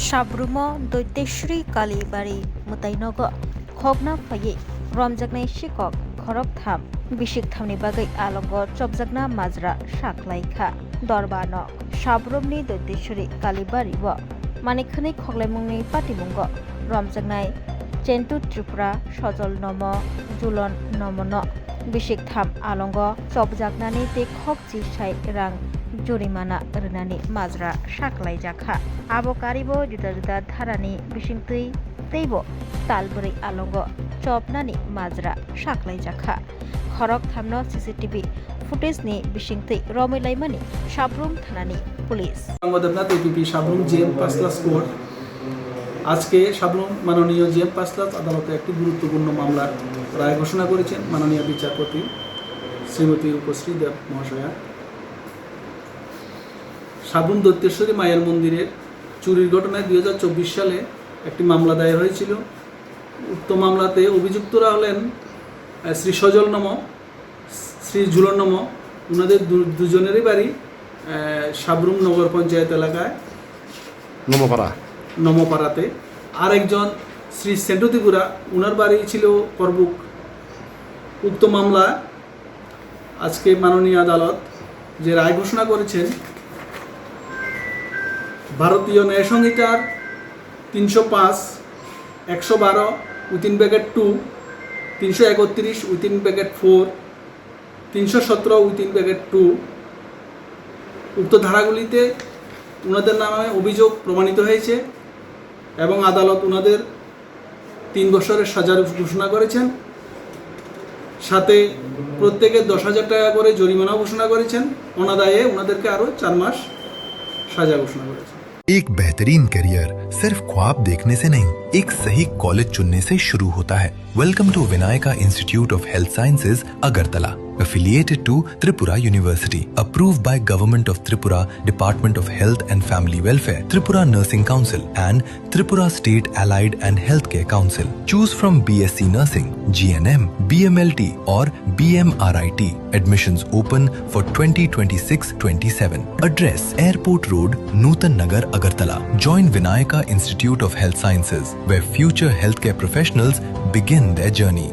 साब्रुमो दैतेश्वरी कालीबारी मुताइनग खगना फाये रमजागनाय शिकक खरक थाम बिसिक थामनि बागै आलंग चबजागना माजरा साखलायखा दरबानो साब्रुमनि दैतेश्वरी कालीबारी व मानिखनि खगलायमुंनि पाटिमुंग रमजागनाय चेन्टु त्रिपुरा सजल नम जुलन नमनो बिसिक थाम आलंग चबजागनानि ते खग जिसाय रां जुरिमाना रनानि माजरा साखलाय जाखा आबो कारिबो जुदा जुदा धारानि बिसिंतै तैबो तालबुरै आलंग चबनानि माजरा साखलाय जाखा खरक थामनो सीसीटीवी फुटेजनि बिसिंतै रमिलायमानि साब्रुम थानानि पुलिस সংবাদদাতা এপিপি সাবরুম জেএম 5 কোর্ট আজকে সাবরুম মাননীয় জেএম 5 আদালতে একটি গুরুত্বপূর্ণ মামলার রায় ঘোষণা করেছেন মাননীয় বিচারপতি শ্রীমতী রূপশ্রী দেব মহাশয়া। সাবরুম দৈতেশ্বরী মায়ের মন্দিরের চুরির ঘটনায় 2024 সালে একটি মামলা দায়ের হয়েছিল। উক্ত মামলাতে অভিযুক্তরা হলেন শ্রী সজল নম, শ্রী ঝুলন নম। ওনাদের দুজনেরই বাড়ি সাবরুম নগর পঞ্চায়েত এলাকায় নমপাড়াতে। আর একজন শ্রী সেন্টু ত্রিপুরা, ওনার বাড়ি ছিল করবুক। উক্ত মামলা আজকে মাননীয় আদালত যে রায় ঘোষণা করেছেন, ভারতীয় ন্যায় সংহিতার 305, 112 within bracket 2, 331 within bracket 4, 317 within bracket 2 উক্ত ধারাগুলিতে ওনাদের নামে অভিযোগ প্রমাণিত হয়েছে এবং আদালত ওনাদের 3 বছরের সাজার ঘোষণা করেছেন। সাথে প্রত্যেকের 10,000 টাকা করে জরিমানা ঘোষণা করেছেন। অনাদায়ে ওনাদেরকে আরও 4 মাস সাজা ঘোষণা করেছেন। एक बेहतरीन करियर सिर्फ ख्वाब देखने से नहीं, एक सही कॉलेज चुनने से शुरू होता है। Welcome to Vinayaka institute of health sciences Agartala, affiliated to Tripura University, approved by Government of Tripura, Department of Health and Family Welfare, Tripura Nursing Council and Tripura State Allied and Healthcare Council. Choose from BSc Nursing, GNM, BMLT or BMRIT. Admissions open for 2026-27. Address: Airport Road, Nutan Nagar, Agartala. Join Vinayaka Institute of Health Sciences, where future healthcare professionals begin their journey.